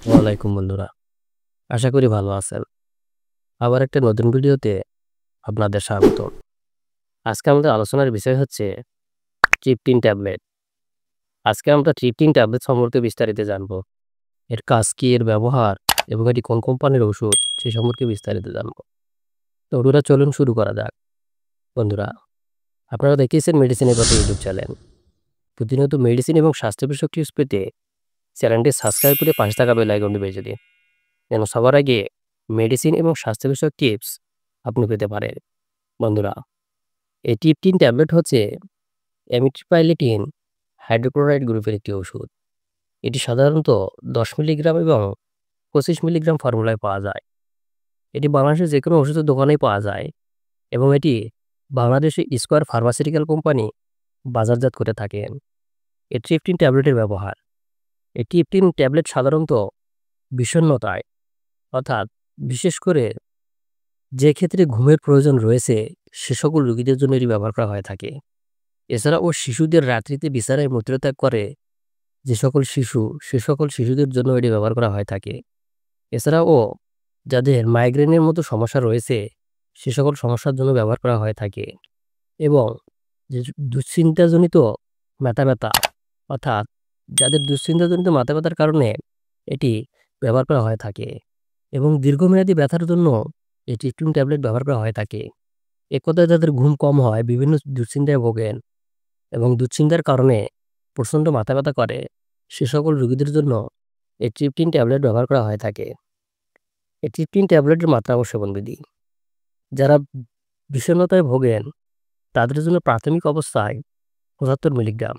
ওয়ালাইকুম বন্ধুরা, আশা করি ভালো আছেন। আবার একটা নতুন ভিডিওতে আপনাদের স্বাগত। আজকে আমাদের আলোচনার বিষয় হচ্ছে ট্রিপটিন ট্যাবলেট। আজকে আমরা ট্রিপটিন ট্যাবলেট সম্পর্কে বিস্তারিত জানবো। এর কাজ কি, এর ব্যবহার এবং এটি কোন কোম্পানির ওষুধ সে সম্পর্কে বিস্তারিত জানবো। তো বন্ধুরা, চলুন শুরু করা যাক। বন্ধুরা, আপনারা দেখেছেন মেডিসিনের কথা ইউটিউব চ্যানেল। প্রতিনিয়ত মেডিসিন এবং স্বাস্থ্য বিষয়ক টিপস পেতে চ্যানেলটি সাবস্ক্রাইব করে পাশে থাকা বেল আইকনটি বেজে দিন, যেন সবার আগে মেডিসিন এবং স্বাস্থ্য বিষয়ক টিপস আপনি পেতে পারেন। বন্ধুরা, এই ট্রিপটিন ট্যাবলেট হচ্ছে অ্যামিট্রিপাইলিটিন হাইড্রোক্লোরাইড গ্রুপের একটি ওষুধ। এটি সাধারণত 10 মিলিগ্রাম এবং 25 মিলিগ্রাম ফর্মুলায় পাওয়া যায়। এটি বাংলাদেশের যে কোনো ওষুধের দোকানেই পাওয়া যায় এবং এটি বাংলাদেশে স্কয়ার ফার্মাসিউটিক্যাল কোম্পানি বাজারজাত করে থাকেন। এই ট্রিপটিন ট্যাবলেটের ব্যবহার, এই ট্রিপটিন ট্যাবলেট সাধারণত বিষণ্ণতায়, অর্থাৎ বিশেষ করে যে ক্ষেত্রে ঘুমের প্রয়োজন রয়েছে সে সকল রোগীদের জন্য এটি ব্যবহার করা হয়ে থাকে। এছাড়াও শিশুদের রাত্রিতে বিছানায় মূত্রত্যাগ করে যে সকল শিশু, সে সকল শিশুদের জন্য এটি ব্যবহার করা হয়ে থাকে। এছাড়াও যাদের মাইগ্রেনের মতো সমস্যা রয়েছে সে সকল সমস্যার জন্য ব্যবহার করা হয়ে থাকে। এবং যে দুশ্চিন্তাজনিত মাথা ব্যথা, অর্থাৎ যাদের দুশ্চিন্তাজনিত মাথা ব্যথার কারণে এটি ব্যবহার করা হয়ে থাকে এবং দীর্ঘমেয়াদী ব্যথার জন্য এই ট্রিপটিন ট্যাবলেট ব্যবহার করা হয়ে থাকে। এক কথায় যাদের ঘুম কম হয়, বিভিন্ন দুশ্চিন্তায় ভোগেন এবং দুশ্চিন্তার কারণে প্রচণ্ড মাথা ব্যথা করে, সে সকল রোগীদের জন্য এই ট্রিপটিন ট্যাবলেট ব্যবহার করা হয়ে থাকে। এই ট্রিপটিন ট্যাবলেটের মাত্রা ও সেবনবিধি, যারা বিষণ্ণতায় ভোগেন তাদের জন্য প্রাথমিক অবস্থায় 75 মিলিগ্রাম,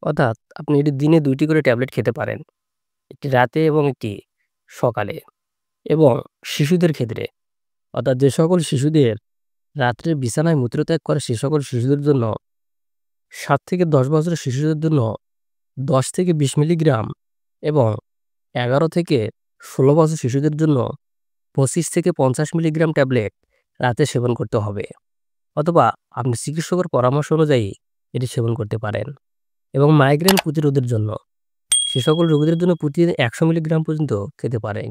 অর্থাৎ আপনি এটি দিনে 2টি করে ট্যাবলেট খেতে পারেন, একটি রাতে এবং একটি সকালে। এবং শিশুদের ক্ষেত্রে, অর্থাৎ যে সকল শিশুদের রাত্রে বিছানায় মূত্রত্যাগ করে সে সকল শিশুদের জন্য 7 থেকে 10 বছরের শিশুদের জন্য 10 থেকে 20 মিলিগ্রাম এবং 11 থেকে 16 বছর শিশুদের জন্য 25 থেকে 50 মিলিগ্রাম ট্যাবলেট রাতে সেবন করতে হবে, অথবা আপনি চিকিৎসকের পরামর্শ অনুযায়ী এটি সেবন করতে পারেন। এবং মাইগ্রেন প্রতিরোধের জন্য সে সকল রোগীদের জন্য প্রতিদিন 100 মিলিগ্রাম পর্যন্ত খেতে পারেন।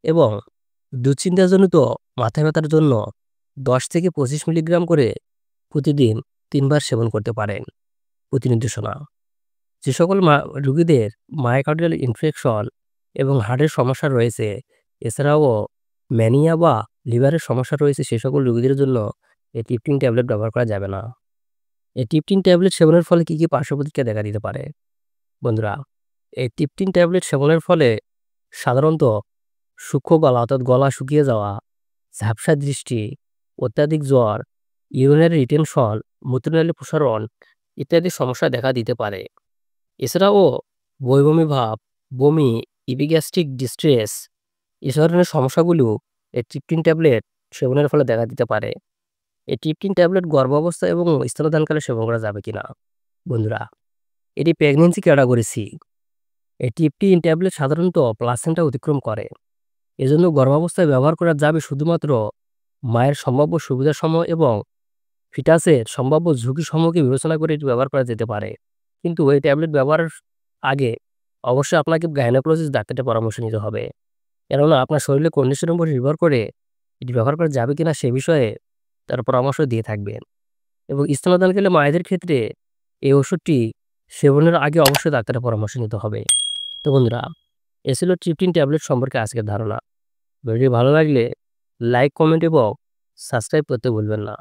এবং দুশ্চিন্তাজনিত মাথা ব্যথার জন্য 10 থেকে 25 মিলিগ্রাম করে প্রতিদিন 3 বার সেবন করতে পারেন। প্রতি নির্দেশনা, যে সকল রোগীদের মায়োকার্ডিয়াল ইনফেকশন এবং হার্টের সমস্যা রয়েছে, এছাড়াও ম্যানিয়া বা লিভারের সমস্যা রয়েছে, সে সকল রোগীদের জন্য এই ট্রিপটিন ট্যাবলেট ব্যবহার করা যাবে না। এই ট্রিপটিন ট্যাবলেট সেবনের ফলে কী কী পার্শ্ব প্রতিক্রিয়া দেখা দিতে পারে? বন্ধুরা, এই ট্রিপটিন ট্যাবলেট সেবনের ফলে সাধারণত সূক্ষ্ম গলা, অর্থাৎ গলা শুকিয়ে যাওয়া, ঝাপসা দৃষ্টি, অত্যাধিক জ্বর, ইউরিনারি রিটেনশন, মূত্রনালী প্রসারণ ইত্যাদি সমস্যা দেখা দিতে পারে। এছাড়াও বমি ভাব, বমি, ইপিগ্যাস্ট্রিক ডিস্ট্রেস, এ ধরনের সমস্যাগুলো এই ট্রিপটিন ট্যাবলেট সেবনের ফলে দেখা দিতে পারে। এই ট্রিপটিন ট্যাবলেট গর্ভাবস্থা এবং স্তন্যদানকালে সেবন করা যাবে কিনা? বন্ধুরা, এটি প্রেগন্যান্সি ক্যাটাগরি সি। এই ট্রিপটিন ট্যাবলেট সাধারণত প্লাসেন্টা অতিক্রম করে। এজন্য গর্ভাবস্থায় ব্যবহার করা যাবে শুধুমাত্র মায়ের সম্ভাব্য সুবিধাসমূহ এবং ফিটাসের সম্ভাব্য ঝুঁকিসমূহকে বিবেচনা করে এটি ব্যবহার করা যেতে পারে। কিন্তু এই ট্যাবলেট ব্যবহারের আগে অবশ্যই আপনাকে গাইনোকোলজিস্ট ডাক্তারের পরামর্শ নিতে হবে। কেননা আপনার শরীরের কন্ডিশনের উপর নির্ভর করে এটি ব্যবহার করা যাবে কিনা সে বিষয়ে তারা পরামর্শ দিয়ে থাকবেন। এবং স্তন্যদানকালে মায়েদের ক্ষেত্রে এই ওষুধটি সেবনের আগে অবশ্যই ডাক্তারের পরামর্শ নিতে হবে। তো বন্ধুরা, এ ছিল ট্রিপটিন ট্যাবলেট সম্পর্কে আজকের ধারণা। ভিডিও ভালো লাগলে লাইক, কমেন্ট এবং সাবস্ক্রাইব করতে ভুলবেন না।